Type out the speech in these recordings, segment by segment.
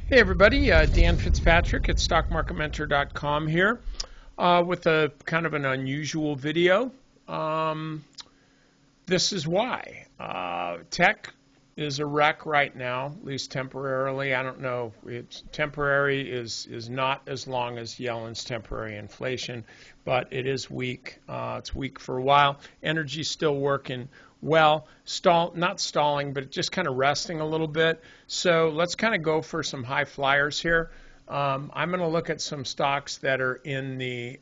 Hey everybody, Dan Fitzpatrick at StockMarketMentor.com here with a kind of an unusual video. This is why. Tech is a wreck right now, at least temporarily. I don't know. It's temporary is not as long as Yellen's temporary inflation, but it is weak. It's weak for a while. Energy's still working well, not stalling, but just kind of resting a little bit. So let's kind of go for some high flyers here. I'm going to look at some stocks that are in the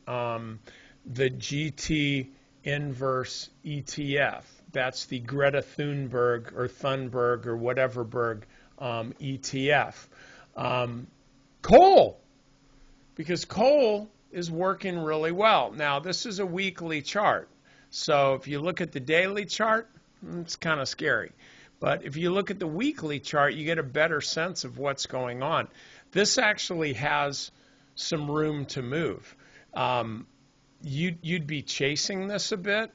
GT inverse ETF. That's the Greta Thunberg or whatever Berg ETF. Coal, because coal is working really well. Now, this is a weekly chart. So if you look at the daily chart, it's kind of scary. But if you look at the weekly chart, you get a better sense of what's going on. This actually has some room to move. You'd be chasing this a bit,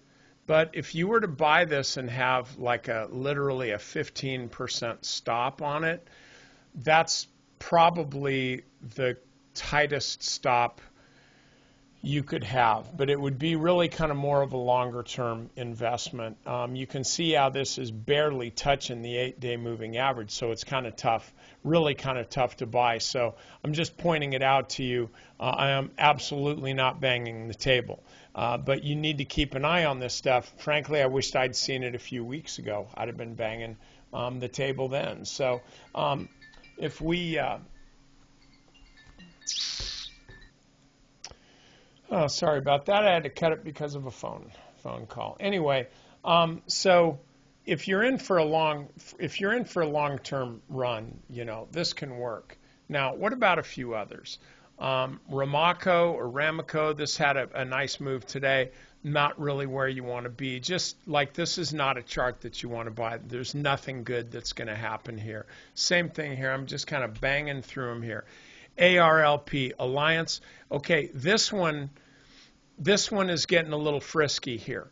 but if you were to buy this and have like literally a 15% stop on it, that's probably the tightest stop you could have, but it would be really kind of more of a longer term investment. You can see how this is barely touching the 8-day moving average, so it's kind of tough, really kind of tough to buy. So I'm just pointing it out to you. I am absolutely not banging the table, but you need to keep an eye on this stuff. Frankly, I wished I'd seen it a few weeks ago. I'd have been banging the table then. So if we oh, sorry about that. I had to cut it because of a phone call. Anyway, so if you're in for a long-term run, you know, this can work. Now, what about a few others? Ramaco, this had a nice move today. Not really where you want to be. Just like this is not a chart that you want to buy. There's nothing good that's going to happen here. Same thing here. I'm just kind of banging through them here. ARLP, Alliance. Okay, this one is getting a little frisky here.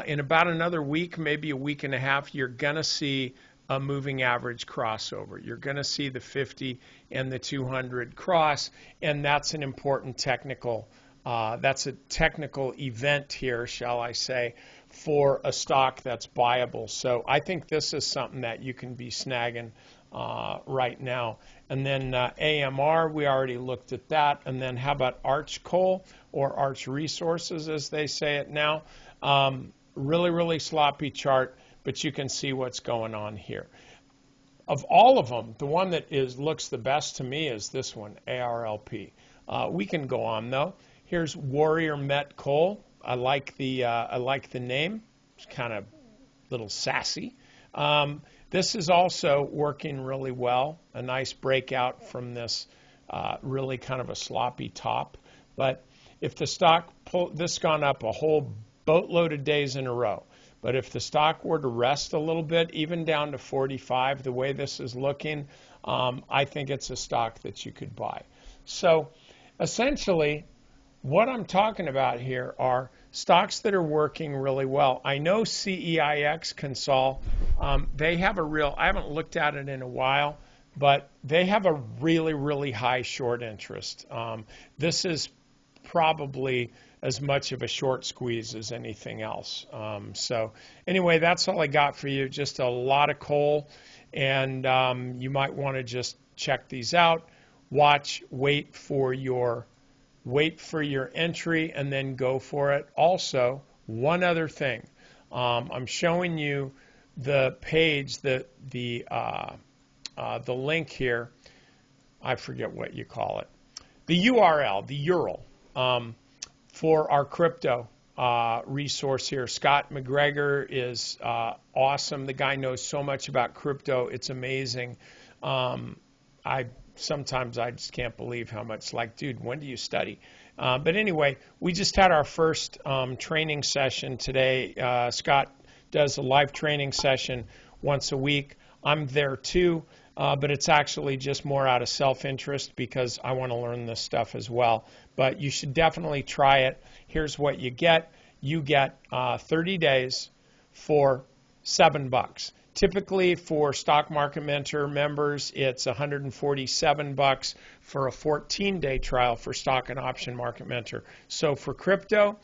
In about another week, maybe a week and a half, you're going to see a moving average crossover. You're going to see the 50 and the 200 cross, and that's an important technical, that's a technical event here, shall I say, for a stock that's buyable. So I think this is something that you can be snagging right now. And then AMR, we already looked at that. And then how about Arch Coal or Arch Resources, as they say it now? Really, really sloppy chart, but you can see what's going on here. Of all of them, the one that looks the best to me is this one, ARLP. We can go on though. Here's Warrior Met Coal. I like the name. It's kind of a little sassy. This is also working really well, a nice breakout from this really kind of a sloppy top. But if the stock, this gone up a whole boatload of days in a row. But if the stock were to rest a little bit, even down to 45, the way this is looking, I think it's a stock that you could buy. So essentially, what I'm talking about here are stocks that are working really well. I know CEIX, Consol, they have I haven't looked at it in a while, but they have a really, really high short interest. This is probably as much of a short squeeze as anything else. So anyway, that's all I got for you. Just a lot of coal, and you might want to just check these out. Watch, wait for your entry, and then go for it. Also, one other thing, I'm showing you the page, the link here. I forget what you call it. The URL, the URL for our crypto resource here. Scott McGregor is awesome. The guy knows so much about crypto. It's amazing. Sometimes I just can't believe how much, like, dude, when do you study? But anyway, we just had our first training session today. Scott does a live training session once a week. I'm there too, but it's actually just more out of self-interest because I want to learn this stuff as well. But you should definitely try it. Here's what you get. You get 30 days for $7. Typically for Stock Market Mentor members, it's $147 for a 14-day trial for Stock and Option Market Mentor. So for crypto,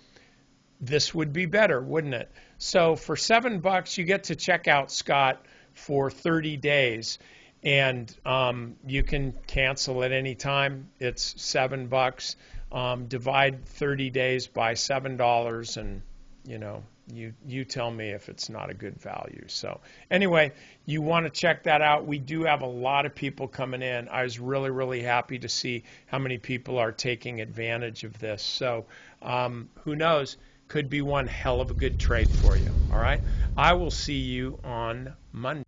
this would be better, wouldn't it? So for $7, you get to check out Scott for 30 days. And you can cancel at any time. It's $7. Divide 30 days by $7, and you tell me if it's not a good value. So anyway, you want to check that out. We do have a lot of people coming in. I was really, really happy to see how many people are taking advantage of this. So who knows? Could be one hell of a good trade for you. All right. I will see you on Monday.